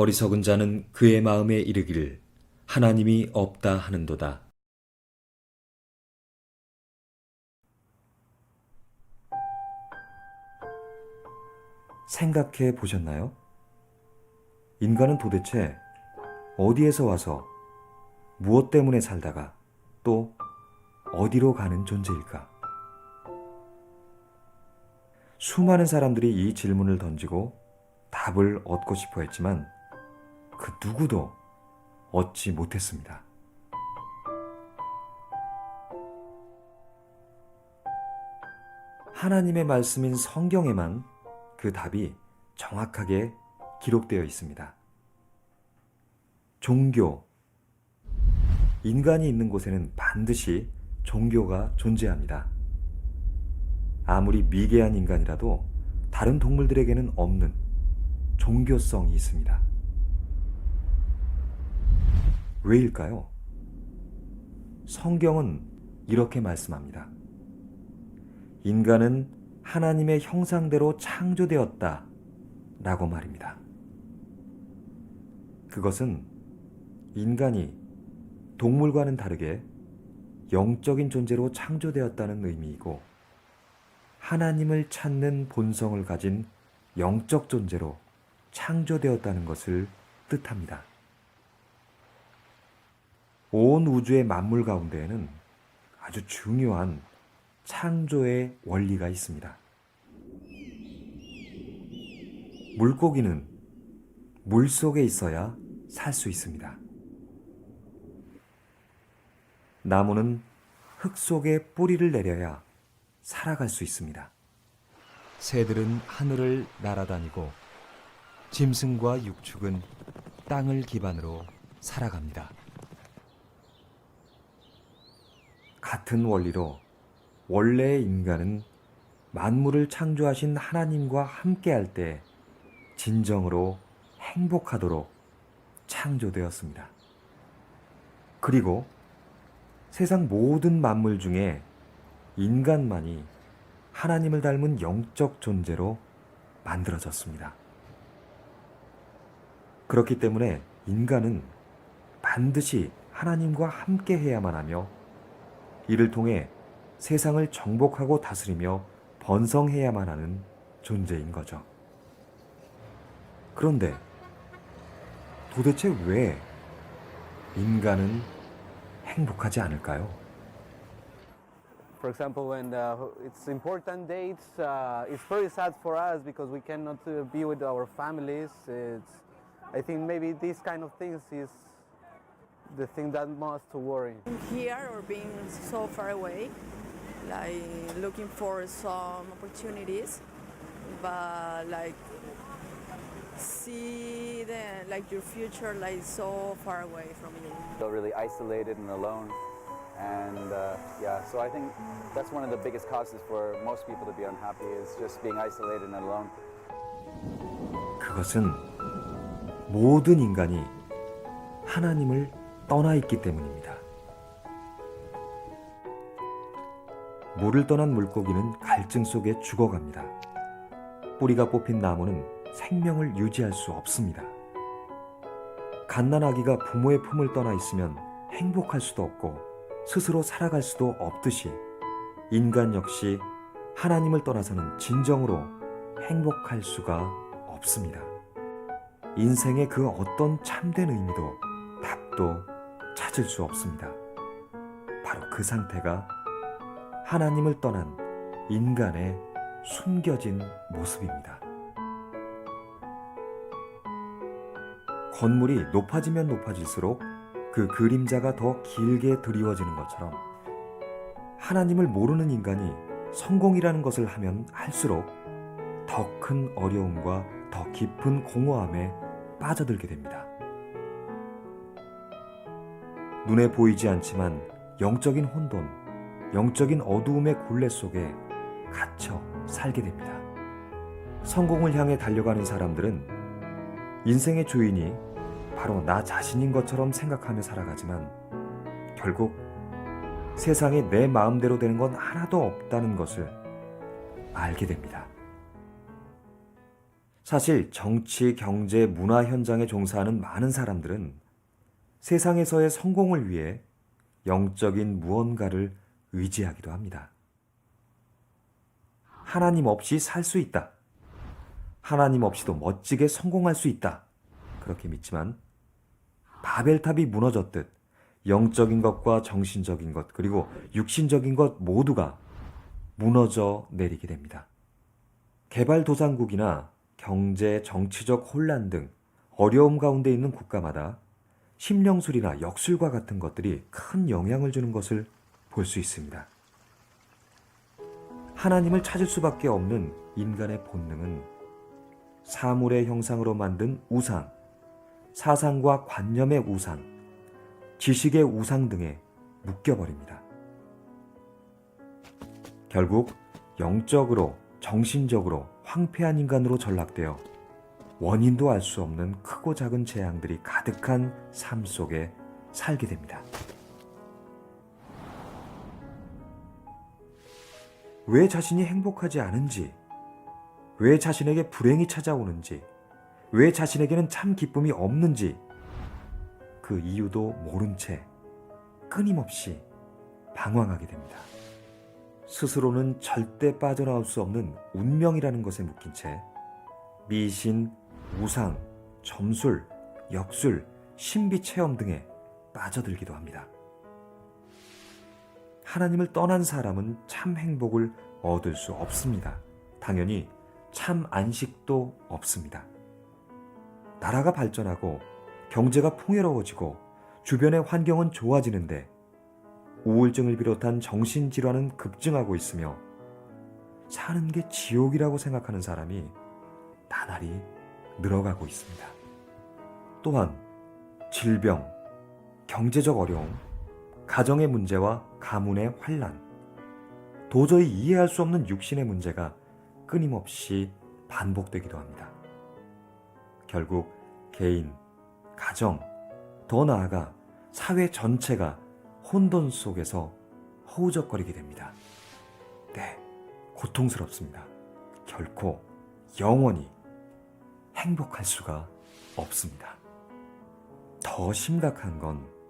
어리석은 자는 그의 마음에 이르기를 하나님이 없다 하는도다. 생각해 보셨나요? 인간은 도대체 어디에서 와서 무엇 때문에 살다가 또 어디로 가는 존재일까? 수많은 사람들이 이 질문을 던지고 답을 얻고 싶어 했지만 그 누구도 얻지 못했습니다. 하나님의 말씀인 성경에만 그 답이 정확하게 기록되어 있습니다. 종교. 인간이 있는 곳에는 반드시 종교가 존재합니다. 아무리 미개한 인간이라도 다른 동물들에게는 없는 종교성이 있습니다. 왜일까요? 성경은 이렇게 말씀합니다. 인간은 하나님의 형상대로 창조되었다 라고 말입니다. 그것은 인간이 동물과는 다르게 영적인 존재로 창조되었다는 의미이고 하나님을 찾는 본성을 가진 영적 존재로 창조되었다는 것을 뜻합니다. 온 우주의 만물 가운데에는 아주 중요한 창조의 원리가 있습니다. 물고기는 물 속에 있어야 살 수 있습니다. 나무는 흙 속에 뿌리를 내려야 살아갈 수 있습니다. 새들은 하늘을 날아다니고 짐승과 육축은 땅을 기반으로 살아갑니다. 같은 원리로 원래의 인간은 만물을 창조하신 하나님과 함께할 때 진정으로 행복하도록 창조되었습니다. 그리고 세상 모든 만물 중에 인간만이 하나님을 닮은 영적 존재로 만들어졌습니다. 그렇기 때문에 인간은 반드시 하나님과 함께 해야만 하며 이를 통해 세상을 정복하고 다스리며 번성해야만 하는 존재인 거죠. 그런데 도대체 왜 인간은 행복하지 않을까요? For example, when it's important dates, it's very sad for us because we cannot be with our families. I think maybe these kind of things is the thing that most worry. Here or being so far away, like looking for some opportunities, but like see your future like so far away from you. Feel really isolated and alone. And yeah, so I think that's one of the biggest causes for most people to be unhappy is just being isolated and alone. 그것은 모든 인간이 하나님을 떠나 있기 때문입니다. 물을 떠난 물고기는 갈증 속에 죽어갑니다. 뿌리가 뽑힌 나무는 생명을 유지할 수 없습니다. 갓난아기가 부모의 품을 떠나 있으면 행복할 수도 없고 스스로 살아갈 수도 없듯이 인간 역시 하나님을 떠나서는 진정으로 행복할 수가 없습니다. 인생의 그 어떤 참된 의미도 답도 찾을 수 없습니다. 바로 그 상태가 하나님을 떠난 인간의 숨겨진 모습입니다. 건물이 높아지면 높아질수록 그 그림자가 더 길게 드리워지는 것처럼 하나님을 모르는 인간이 성공이라는 것을 하면 할수록 더 큰 어려움과 더 깊은 공허함에 빠져들게 됩니다. 눈에 보이지 않지만 영적인 혼돈, 영적인 어두움의 굴레 속에 갇혀 살게 됩니다. 성공을 향해 달려가는 사람들은 인생의 주인이 바로 나 자신인 것처럼 생각하며 살아가지만 결국 세상에 내 마음대로 되는 건 하나도 없다는 것을 알게 됩니다. 사실 정치, 경제, 문화 현장에 종사하는 많은 사람들은 세상에서의 성공을 위해 영적인 무언가를 의지하기도 합니다. 하나님 없이 살 수 있다. 하나님 없이도 멋지게 성공할 수 있다. 그렇게 믿지만 바벨탑이 무너졌듯 영적인 것과 정신적인 것 그리고 육신적인 것 모두가 무너져 내리게 됩니다. 개발도상국이나 경제, 정치적 혼란 등 어려움 가운데 있는 국가마다 심령술이나 역술과 같은 것들이 큰 영향을 주는 것을 볼 수 있습니다. 하나님을 찾을 수밖에 없는 인간의 본능은 사물의 형상으로 만든 우상, 사상과 관념의 우상, 지식의 우상 등에 묶여버립니다. 결국 영적으로, 정신적으로 황폐한 인간으로 전락되어 원인도 알 수 없는 크고 작은 재앙들이 가득한 삶 속에 살게 됩니다. 왜 자신이 행복하지 않은지, 왜 자신에게 불행이 찾아오는지, 왜 자신에게는 참 기쁨이 없는지 그 이유도 모른 채 끊임없이 방황하게 됩니다. 스스로는 절대 빠져나올 수 없는 운명이라는 것에 묶인 채 미신, 우상, 점술, 역술, 신비 체험 등에 빠져들기도 합니다. 하나님을 떠난 사람은 참 행복을 얻을 수 없습니다. 당연히 참 안식도 없습니다. 나라가 발전하고 경제가 풍요로워지고 주변의 환경은 좋아지는데 우울증을 비롯한 정신질환은 급증하고 있으며 사는 게 지옥이라고 생각하는 사람이 나날이 늘어가고 있습니다. 또한 질병, 경제적 어려움, 가정의 문제와 가문의 환란, 도저히 이해할 수 없는 육신의 문제가 끊임없이 반복되기도 합니다. 결국 개인, 가정, 더 나아가 사회 전체가 혼돈 속에서 허우적거리게 됩니다. 네, 고통스럽습니다. 결코 영원히 행복할 수가 없습니다. 더 심각한 건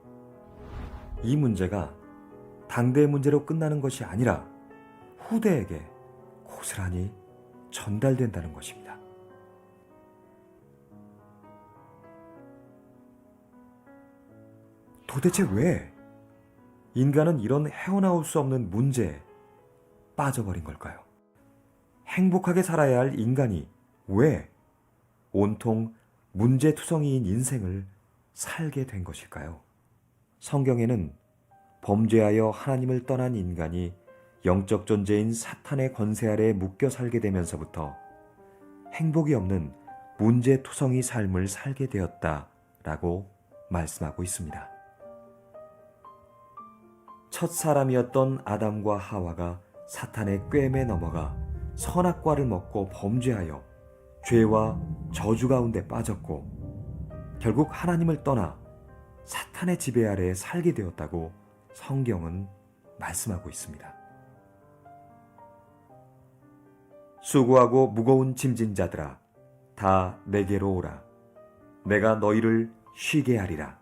이 문제가 당대의 문제로 끝나는 것이 아니라 후대에게 고스란히 전달된다는 것입니다. 도대체 왜 인간은 이런 헤어나올 수 없는 문제에 빠져버린 걸까요? 행복하게 살아야 할 인간이 왜 온통 문제투성이인 인생을 살게 된 것일까요? 성경에는 범죄하여 하나님을 떠난 인간이 영적 존재인 사탄의 권세 아래 묶여 살게 되면서부터 행복이 없는 문제투성이 삶을 살게 되었다라고 말씀하고 있습니다. 첫 사람이었던 아담과 하와가 사탄의 꿰매 넘어가 선악과를 먹고 범죄하여 죄와 저주 가운데 빠졌고 결국 하나님을 떠나 사탄의 지배 아래에 살게 되었다고 성경은 말씀하고 있습니다. 수고하고 무거운 짐진 자들아 다 내게로 오라. 내가 너희를 쉬게 하리라.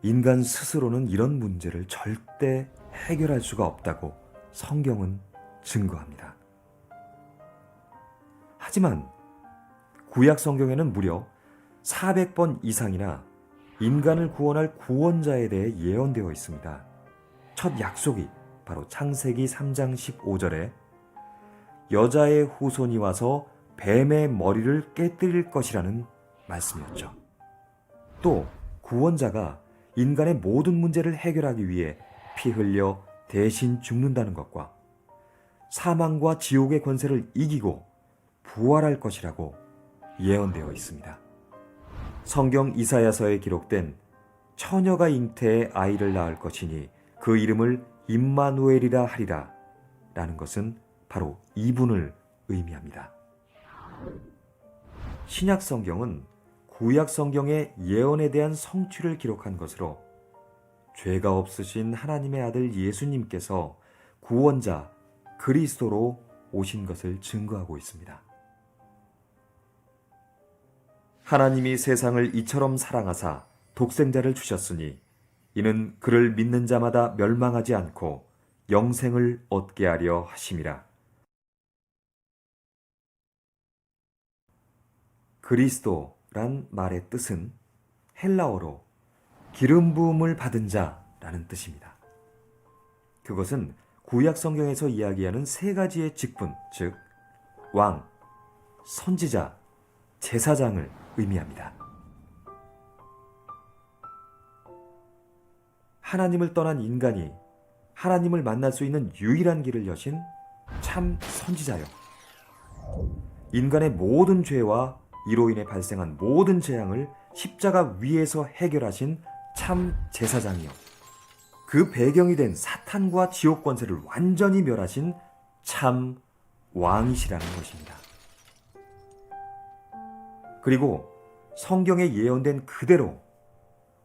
인간 스스로는 이런 문제를 절대 해결할 수가 없다고 성경은 증거합니다. 하지만 구약 성경에는 무려 400번 이상이나 인간을 구원할 구원자에 대해 예언되어 있습니다. 첫 약속이 바로 창세기 3장 15절에 여자의 후손이 와서 뱀의 머리를 깨뜨릴 것이라는 말씀이었죠. 또 구원자가 인간의 모든 문제를 해결하기 위해 피 흘려 대신 죽는다는 것과 사망과 지옥의 권세를 이기고 부활할 것이라고 예언되어 있습니다. 성경 이사야서에 기록된 처녀가 잉태해 아이를 낳을 것이니 그 이름을 임마누엘이라 하리라 라는 것은 바로 이분을 의미합니다. 신약 성경은 구약 성경의 예언에 대한 성취를 기록한 것으로 죄가 없으신 하나님의 아들 예수님께서 구원자 그리스도로 오신 것을 증거하고 있습니다. 하나님이 세상을 이처럼 사랑하사 독생자를 주셨으니 이는 그를 믿는 자마다 멸망하지 않고 영생을 얻게 하려 하심이라. 그리스도란 말의 뜻은 헬라어로 기름 부음을 받은 자라는 뜻입니다. 그것은 구약 성경에서 이야기하는 세 가지의 직분, 즉 왕, 선지자, 제사장을 의미합니다. 하나님을 떠난 인간이 하나님을 만날 수 있는 유일한 길을 여신 참 선지자요. 인간의 모든 죄와 이로 인해 발생한 모든 재앙을 십자가 위에서 해결하신 참 제사장이요. 그 배경이 된 사탄과 지옥 권세를 완전히 멸하신 참 왕이시라는 것입니다. 그리고 성경에 예언된 그대로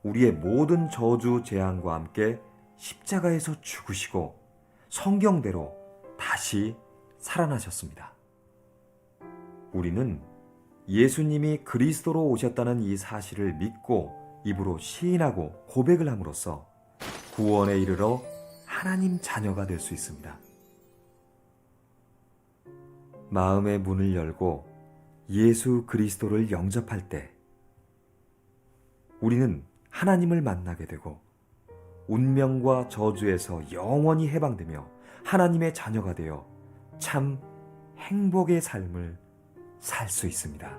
우리의 모든 저주 재앙과 함께 십자가에서 죽으시고 성경대로 다시 살아나셨습니다. 우리는 예수님이 그리스도로 오셨다는 이 사실을 믿고 입으로 시인하고 고백을 함으로써 구원에 이르러 하나님 자녀가 될 수 있습니다. 마음의 문을 열고 예수 그리스도를 영접할 때 우리는 하나님을 만나게 되고 운명과 저주에서 영원히 해방되며 하나님의 자녀가 되어 참 행복의 삶을 살 수 있습니다.